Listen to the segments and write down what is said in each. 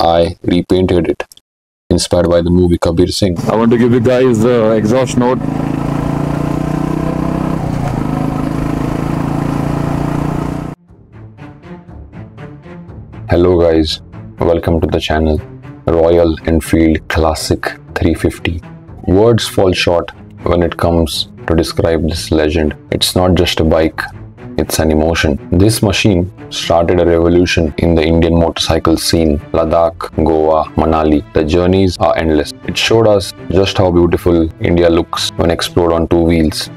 I repainted it, inspired by the movie Kabir Singh. I want to give you guys the exhaust note. Hello guys, welcome to the channel. Royal Enfield Classic 350. Words fall short when it comes to describe this legend. It's not just a bike, it's an emotion. This machine started a revolution in the Indian motorcycle scene. Ladakh, Goa, Manali. The journeys are endless. It showed us just how beautiful India looks when explored on two wheels.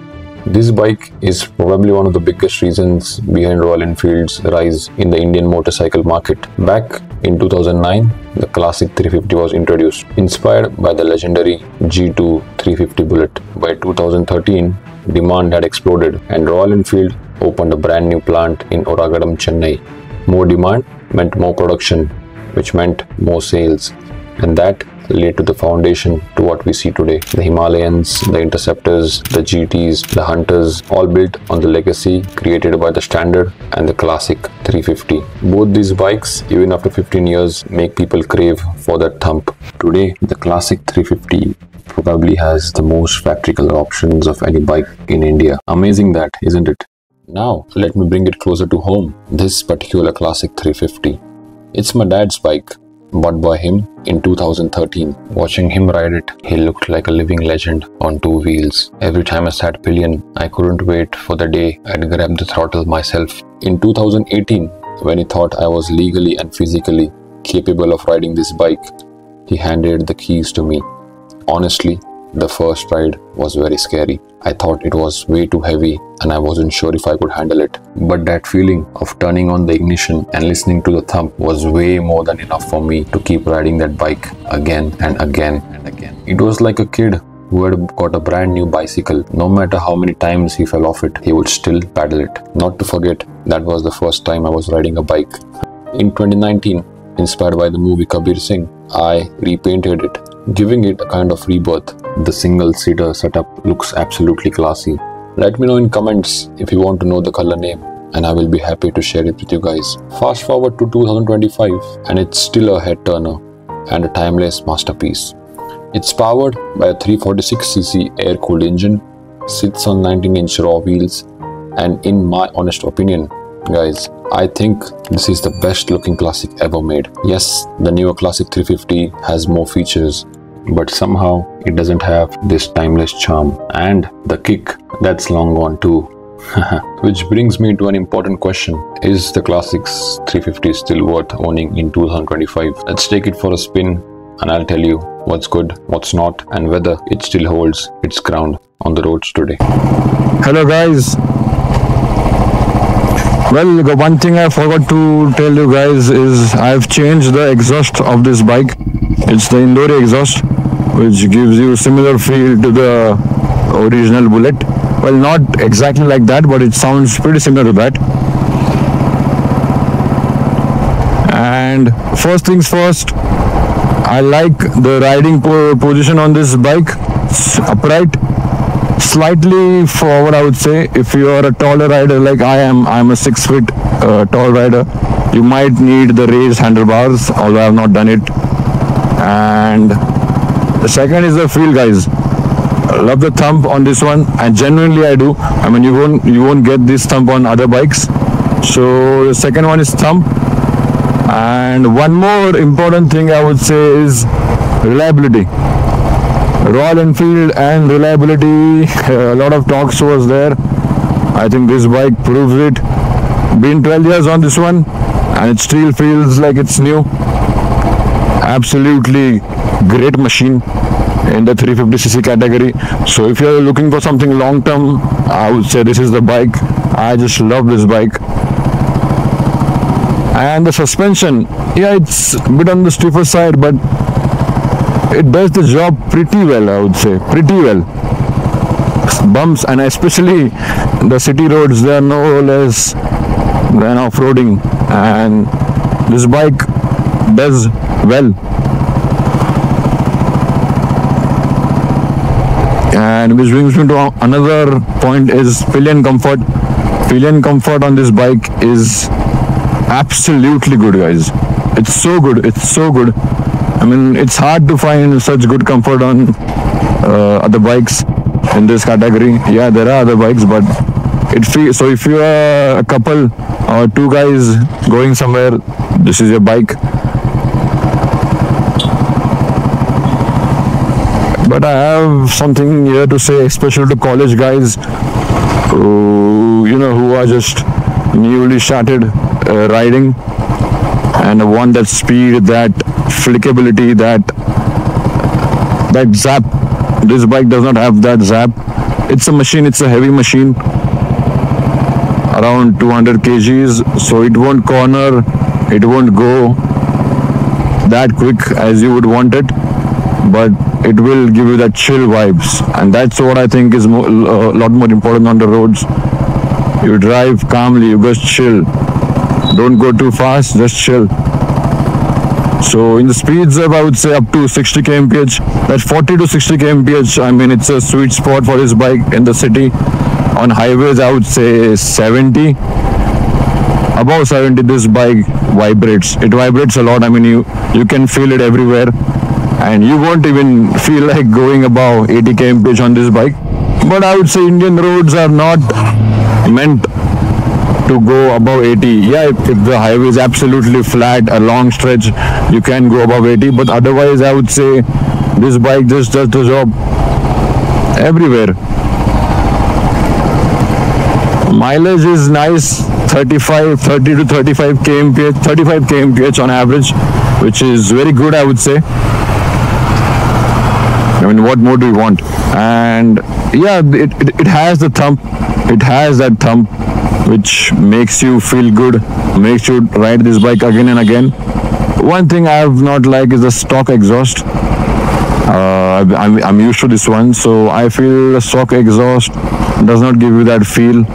This bike is probably one of the biggest reasons behind Royal Enfield's rise in the Indian motorcycle market. Back in 2009, the Classic 350 was introduced, inspired by the legendary G2 350 Bullet. By 2013, demand had exploded and Royal Enfield opened a brand new plant in Oragadam, Chennai. More demand meant more production, which meant more sales, and that led to the foundation to what we see today. The Himalayans, the Interceptors, the GTs, the Hunters, all built on the legacy created by the Standard and the Classic 350. Both these bikes, even after 15 years, make people crave for that thump. Today, the Classic 350 probably has the most factory color options of any bike in India. Amazing that, isn't it? Now, let me bring it closer to home. This particular Classic 350. It's my dad's bike, bought by him in 2013. Watching him ride it, he looked like a living legend on two wheels. Every time I sat pillion, I couldn't wait for the day I'd grab the throttle myself. In 2018, when he thought I was legally and physically capable of riding this bike, he handed the keys to me. Honestly, the first ride was very scary. I thought it was way too heavy and I wasn't sure if I could handle it. But that feeling of turning on the ignition and listening to the thump was way more than enough for me to keep riding that bike again and again and again. It was like a kid who had got a brand new bicycle. No matter how many times he fell off it, he would still paddle it. Not to forget, that was the first time I was riding a bike. In 2019, inspired by the movie Kabir Singh, I repainted it, giving it a kind of rebirth. The single-seater setup looks absolutely classy. Let me know in comments if you want to know the color name, and I will be happy to share it with you guys. Fast forward to 2025 and it's still a head-turner and a timeless masterpiece. It's powered by a 346cc air-cooled engine, sits on 19-inch raw wheels, and in my honest opinion, guys, I think this is the best looking Classic ever made. Yes, the newer Classic 350 has more features, but somehow it doesn't have this timeless charm. And the kick, that's long gone too. Which brings me to an important question. Is the Classics 350 still worth owning in 2025? Let's take it for a spin and I'll tell you what's good, what's not, and whether it still holds its ground on the roads today. Hello guys. Well, the one thing I forgot to tell you guys is I've changed the exhaust of this bike. It's the Indore exhaust, which gives you similar feel to the original Bullet. Well, not exactly like that, but it sounds pretty similar to that. And first things first, I like the riding position on this bike. It's upright, slightly forward, I would say. If you are a taller rider like I am, I'm a 6 foot tall rider, you might need the raised handlebars, although I have not done it. And the second is the feel, guys. I love the thump on this one, and genuinely I do. I mean, you won't get this thump on other bikes. So the second one is thump. And one more important thing I would say is reliability. Royal Enfield and reliability, a lot of talks was there. I think this bike proves it. Been 12 years on this one and it still feels like it's new. Absolutely great machine in the 350cc category. So if you're looking for something long term, I would say this is the bike. I just love this bike. And the suspension, yeah, it's a bit on the stiffer side, but it does the job pretty well, I would say, pretty well. Bumps, and especially the city roads, they are no less than off-roading, and this bike does well. And which brings me to another point is pillion comfort. Pillion comfort on this bike is absolutely good, guys. It's so good. It's so good. I mean, it's hard to find such good comfort on other bikes in this category. Yeah, there are other bikes, but it feels so. If you are a couple or two guys going somewhere, this is your bike. But I have something here to say, especially to college guys who are just newly started riding and want that speed, that flickability, that zap. This bike does not have that zap. It's a machine. It's a heavy machine, around 200 kgs, so it won't corner, it won't go that quick as you would want it, but it will give you that chill vibes, and that's what I think is a lot more important on the roads. You drive calmly, you just chill, don't go too fast, just chill. So in the speeds of, I would say, up to 60 kmph, that 40 to 60 kmph, I mean, it's a sweet spot for this bike in the city. On highways, I would say 70. Above 70, this bike vibrates. It vibrates a lot. I mean, you can feel it everywhere, and you won't even feel like going above 80 kmph on this bike. But I would say Indian roads are not meant to go above 80. Yeah, if the highway is absolutely flat, a long stretch, you can go above 80. But otherwise, I would say this bike just does the job everywhere. Mileage is nice, 30 to 35 kmph on average, which is very good, I would say. I mean, what more do you want? And yeah, it has the thump. It has that thump which makes you feel good, makes you ride this bike again and again. One thing I have not liked is the stock exhaust. I'm used to this one, so I feel the stock exhaust does not give you that feel.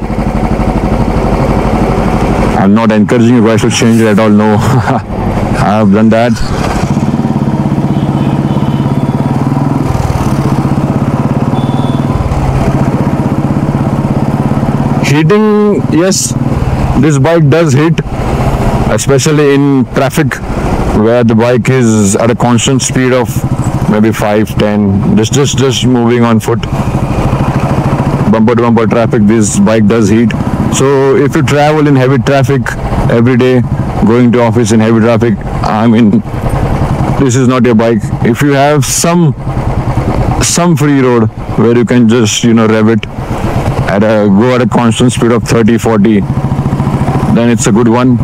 I'm not encouraging you guys to change it at all, no. I have done that. Heating, yes, this bike does hit, especially in traffic where the bike is at a constant speed of maybe 5-10, just moving on foot. Bumper to bumper traffic, this bike does heat. So if you travel in heavy traffic every day, going to office in heavy traffic, I mean, this is not your bike. If you have some free road where you can just rev it, go at a constant speed of 30-40, then it's a good one.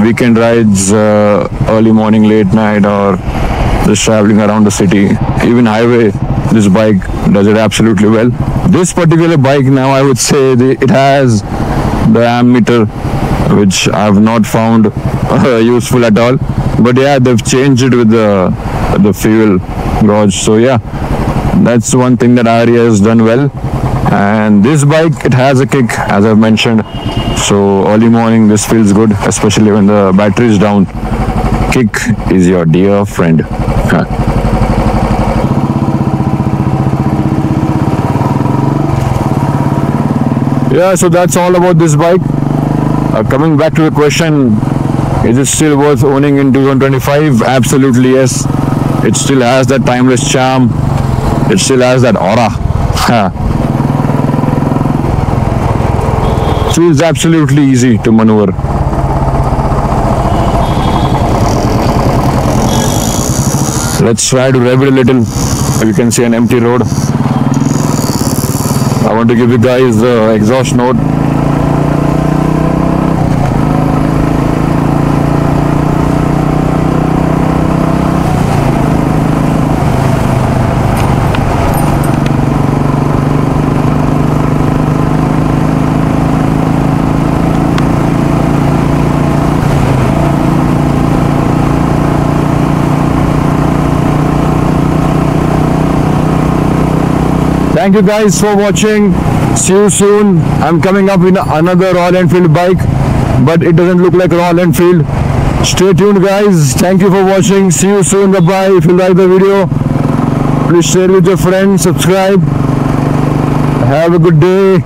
Weekend rides, early morning, late night, or just traveling around the city, even highway, this bike does it absolutely well. This particular bike, now I would say it has the ammeter, which I have not found useful at all, but yeah, they've changed it with the fuel gauge. So yeah, that's one thing that Arya has done well. And this bike, it has a kick, as I've mentioned, so early morning this feels good, especially when the battery is down. Kick is your dear friend. Yeah, so that's all about this bike. Coming back to the question, is it still worth owning in 2025? Absolutely yes. It still has that timeless charm. It still has that aura. Feels absolutely easy to maneuver. Let's try to rev it a little. You can see an empty road. I want to give you guys the exhaust note. Thank you guys for watching. See you soon. I'm coming up with another Royal Enfield bike, but it doesn't look like Royal Enfield. Stay tuned guys. Thank you for watching. See you soon. Bye bye. If you like the video, please share with your friends, subscribe. Have a good day.